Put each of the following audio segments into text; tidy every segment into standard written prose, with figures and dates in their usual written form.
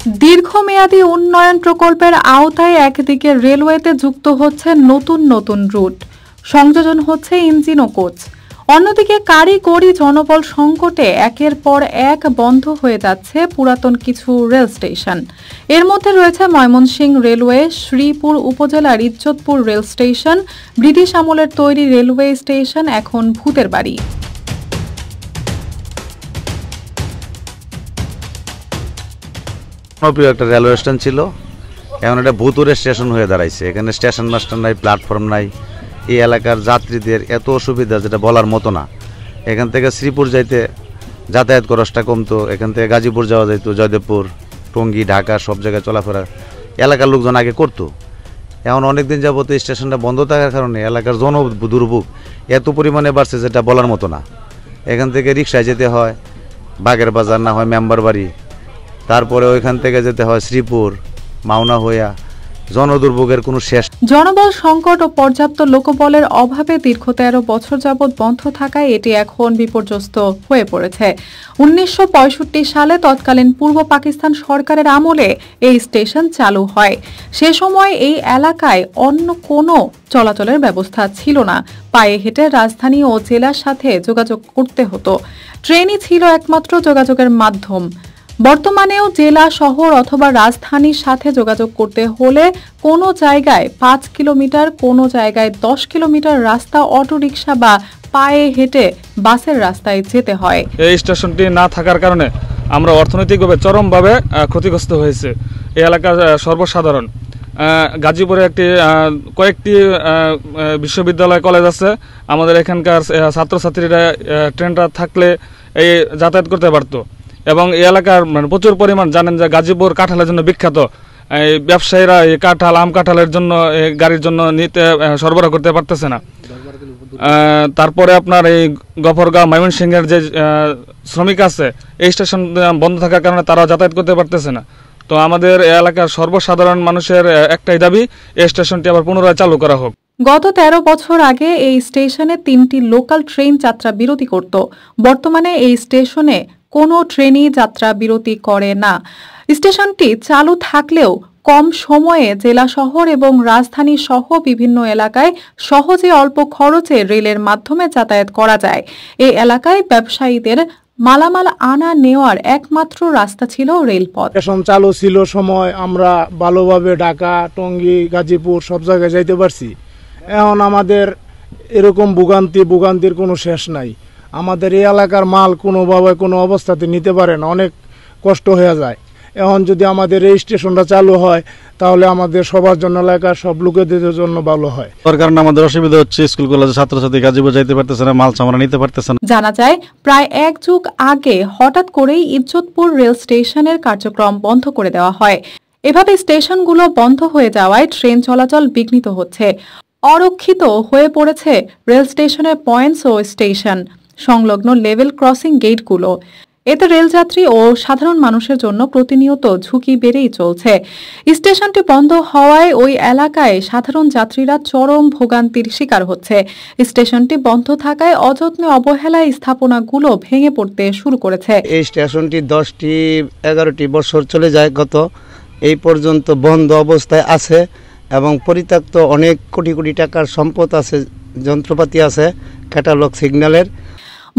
দীর্ঘমেয়াদী উন্নয়ন প্রকল্পের আওতায় একদিকে রেলওয়েতে যুক্ত হচ্ছে নতুন নতুন রুট, সংযোজন হচ্ছে ইঞ্জিন ও কোচ। অন্যদিকে কারিগরি জনবল সংকটে একের পর এক বন্ধ হয়ে যাচ্ছে পুরাতন কিছু রেল স্টেশন। এর মধ্যে রয়েছে ময়মনসিংহ রেলওয়ে, শ্রীপুর উপজেলার ইজ্জতপুর রেল স্টেশন, ব্রিটিশ আমলের তৈরি রেলওয়ে স্টেশন এখন ভূতের বাড়ি। একটা রেলওয়ে স্টেশন ছিল, এখন এটা ভূতুরে স্টেশন হয়ে দাঁড়াইছে। এখানে স্টেশন মাস্টার নাই, প্ল্যাটফর্ম নাই। এই এলাকার যাত্রীদের এত অসুবিধা যেটা বলার মতো না। এখান থেকে শ্রীপুর যাইতে যাতায়াত খরচটা কমতো, এখান থেকে গাজীপুর যাওয়া যাইতো, জয়দেবপুর, টঙ্গী, ঢাকা সব জায়গায় চলাফেরা এলাকার লোকজন আগে করতো। এখন অনেকদিন যাবত এই স্টেশনটা বন্ধ থাকার কারণে এলাকার জন দুর্ভোগ এত পরিমাণে বাড়ছে যেটা বলার মতো না। এখান থেকে রিক্সায় যেতে হয় বাগের বাজার, না হয় মেম্বার বাড়ি, তারপরে ওইখান থেকে যেতে হয় শ্রীপুর, মাওনা হইয়া। জনদুর্ভোগের কোনো শেষ। জনবল সংকট ও পর্যাপ্ত লোকবলের অভাবে দীর্ঘ 13 বছর যাবৎ বন্ধ থাকায় এটি এখন বিপর্যস্ত হয়ে পড়েছে। 1965 সালে তৎকালীন পূর্ব পাকিস্তান সরকারের আমলে এই স্টেশন চালু হয়। সে সময় এই এলাকায় অন্য কোনো চলাচলের ব্যবস্থা ছিল না। পায়ে হেঁটে রাজধানী ও জেলার সাথে যোগাযোগ করতে হতো। ট্রেনই ছিল একমাত্র যোগাযোগের মাধ্যম। বর্তমানেও জেলা, শহর অথবা রাজধানীর সাথে যোগাযোগ করতে হলে কোনো জায়গায় 5 কিলোমিটার, কোনো জায়গায় 10 কিলোমিটার রাস্তা অটোরিকশা বা পায়ে হেঁটে বাসের রাস্তায় যেতে হয়। এই স্টেশনটি না থাকার কারণে আমরা অর্থনৈতিকভাবে চরমভাবে ক্ষতিগ্রস্ত হয়েছে। এই এলাকার সর্বসাধারণ গাজীপুরে কয়েকটি বিশ্ববিদ্যালয়, কলেজ আছে। আমাদের এখানকার ছাত্রছাত্রীরা ট্রেনটা থাকলে এই যাতায়াত করতে পারতো। এবং এই এলাকার প্রচুর পরিমাণ জানেন যে গাজীপুর কাঁঠালের জন্য বিখ্যাত। এই ব্যবসায়ীরা এই কাঁঠাল, আম কাঁঠালের জন্য গাড়ির জন্য নিতে সরবরাহ করতে পারতেছে না। তারপরে আপনার এই গফরগাঁও, ময়মনসিংহের যে শ্রমিক আছে, এই স্টেশন বন্ধ থাকার কারণে তারা যাতায়াত করতে পারতেছে না। তো আমাদের এই এলাকার সর্বসাধারণ মানুষের একটাই দাবি, এই স্টেশনটি আবার পুনরায় চালু করা হোক। গত 13 বছর আগে এই স্টেশনে 3টি লোকাল ট্রেন যাত্রা বিরতি করত। বর্তমানে এই স্টেশনে কোনো ট্রেনই যাত্রা বিরতি করে না। স্টেশনটি চালু থাকলেও কম সময়ে জেলা শহর এবং রাজধানী সহ বিভিন্ন এলাকায় সহজে অল্প খরচে রেলের মাধ্যমে যাতায়াত করা যায়। এই এলাকায় ব্যবসায়ীদের মালামাল আনা নেওয়ার একমাত্র রাস্তা ছিল রেলপথ। স্টেশন চালু ছিল সময় আমরা ভালোভাবে ঢাকা, টঙ্গী, গাজীপুর সব জায়গায় যাইতে পারছি। এখন আমাদের এরকম ভোগান্তির কোনো শেষ নাই। আমাদের এই এলাকার মাল কোনোভাবে কোনো অবস্থাতে নিতে পারে না, অনেক কষ্ট হয়ে যায়। এখন যদি আমাদের এই স্টেশনটা চালু হয় তাহলে আমাদের সবার জন্য, এলাকার সব লোকেদের জন্য ভালো হয়। তার কারণে আমাদের অসুবিধা হচ্ছে, স্কুল কলেজের ছাত্রছাত্রী গাজীপুর যাইতে পারতেছে না, মাল চামড়া নিতে পারতেছে না। জানা যায় প্রায় 1 যুগ আগে হঠাৎ করেই ইজ্জতপুর রেল স্টেশনের কার্যক্রম বন্ধ করে দেওয়া হয়। এভাবে স্টেশনগুলো বন্ধ হয়ে যাওয়ায় ট্রেন চলাচল বিঘ্নিত হচ্ছে। অরক্ষিত হয়ে পড়েছে রেল স্টেশনের পয়েন্টস ও স্টেশন সংলগ্ন লেভেল ক্রসিং গেটগুলো। এতে রেলযাত্রী ও সাধারণ মানুষের জন্য প্রতিনিয়ত ঝুঁকি বেড়েই চলছে। স্টেশনটি বন্ধ হওয়ায় ওই এলাকায় সাধারণ যাত্রীরা চরম ভোগান্তির শিকার হচ্ছে। স্টেশনটি বন্ধ থাকায় অযত্নে অবহেলায় স্থাপনাগুলো ভেঙে পড়তে শুরু করেছে। এই স্টেশনটি 10-11টি বছর চলে যায়, গত এই পর্যন্ত বন্ধ অবস্থায় আছে এবং পরিত্যক্ত অনেক কোটি কোটি টাকার সম্পদ আছে, যন্ত্রপাতি আছে, ক্যাটালগ সিগন্যালের।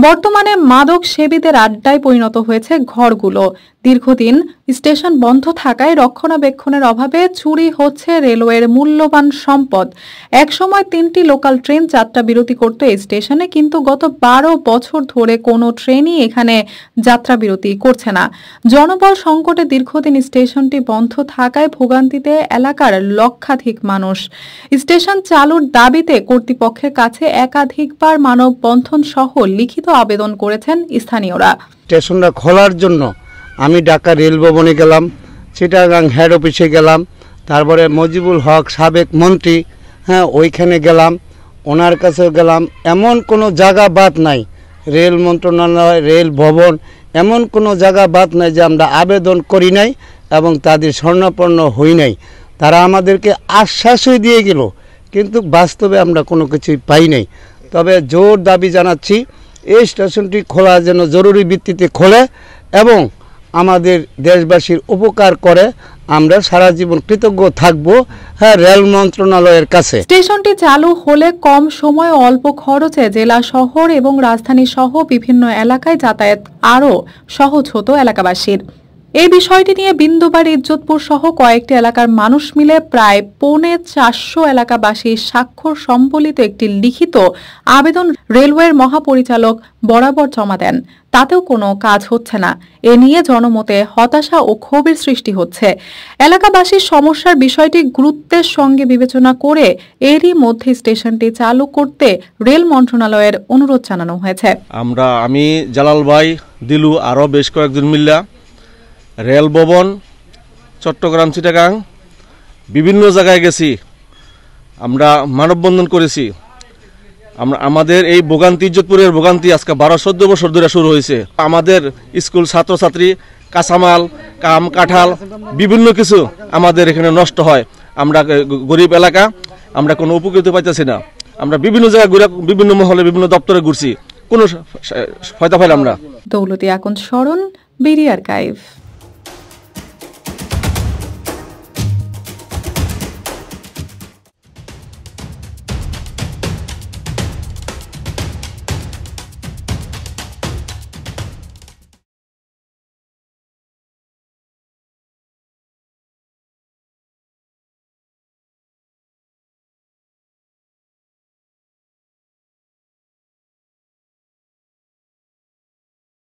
বর্তমানে মাদক সেবীদের আড্ডায় পরিণত হয়েছে ঘরগুলো। দীর্ঘদিন স্টেশন বন্ধ থাকায় রক্ষণাবেক্ষণের অভাবে চুরি হচ্ছে রেলওয়ের মূল্যবান সম্পদ। একসময় 3টি লোকাল ট্রেন যাত্রা বিরতি করত এই স্টেশনে, কিন্তু গত 12 বছর ধরে কোনো ট্রেনই এখানে যাত্রা বিরতি করছে না। জনবল সংকটে দীর্ঘদিন স্টেশনটি বন্ধ থাকায় ভোগান্তিতে এলাকার লক্ষাধিক মানুষ। স্টেশন চালুর দাবিতে কর্তৃপক্ষের কাছে একাধিকবার মানববন্ধন সহ লিখিত আবেদন করেছেন স্থানীয়রা। স্টেশনটা খোলার জন্য আমি ঢাকা রেল ভবনে গেলাম, চিটাগাং হেড অফিসে গেলাম, তারপরে মজিবুল হক সাবেক মন্ত্রী, ওইখানে গেলাম, ওনার কাছে গেলাম। এমন কোনো জায়গা বাদ নাই, রেল মন্ত্রণালয়, রেল ভবন, এমন কোনো জায়গা বাদ নাই যে আমরা আবেদন করি নাই এবং তাদের স্বর্ণাপন্ন হই নাই। তারা আমাদেরকে আশ্বাসই দিয়ে গেল, কিন্তু বাস্তবে আমরা কোনো কিছুই পাই নাই। তবে জোর দাবি জানাচ্ছি, এই স্টেশনটি খোলা যেন জরুরি ভিত্তিতে খোলে এবং আমাদের দেশবাসীর উপকার করে আমরা সারা জীবন কৃতজ্ঞ থাকব হ্যাঁ রেল মন্ত্রণালয়ের কাছে। স্টেশনটি চালু হলে কম সময়ে অল্প খরচে জেলা শহর এবং রাজধানী সহ বিভিন্ন এলাকায় যাতায়াত আরও সহজ হতো এলাকাবাসীর। এই বিষয়টি নিয়ে বিন্দুবাড়ি, ইজ্জতপুর সহ কয়েকটি এলাকার মানুষ মিলে প্রায় 450 এলাকাবাসীর স্বাক্ষর সম্বলিত একটি লিখিত আবেদন রেলওয়ের মহাপরিচালক বরাবর জমা দেন। তাতেও কোনো কাজ হচ্ছে না। এ নিয়ে জনমতে হতাশা ও ক্ষোভের সৃষ্টি হচ্ছে। এলাকাবাসীর সমস্যার বিষয়টি গুরুত্বের সঙ্গে বিবেচনা করে এরই মধ্যে স্টেশনটি চালু করতে রেল মন্ত্রণালয়ের অনুরোধ জানানো হয়েছে। আমি জালাল ভাই, দিলু আরও বেশ কয়েকজন মিল্লা রেল ভবন, চট্টগ্রাম, চিটাগাং বিভিন্ন জায়গায় গেছি, আমরা মানববন্ধন করেছি। আমাদের এই ভোগান্তি, ইজ্জতপুরের ভোগান্তি আজকে 12-14 বছর ধরে শুরু হয়েছে। আমাদের স্কুল ছাত্রছাত্রী, কাঁচামাল, কাঁঠাল বিভিন্ন কিছু আমাদের এখানে নষ্ট হয়। আমরা গরিব এলাকা, আমরা কোনো উপকৃত পাইতেছি না। আমরা বিভিন্ন জায়গায় ঘুরে, বিভিন্ন মহলে, বিভিন্ন দপ্তরে ঘুরছি, কোনো ফায়দা পাইলাম না। দৌলতী আকন্দ স্মরণ, বিডি আর্কাইভ।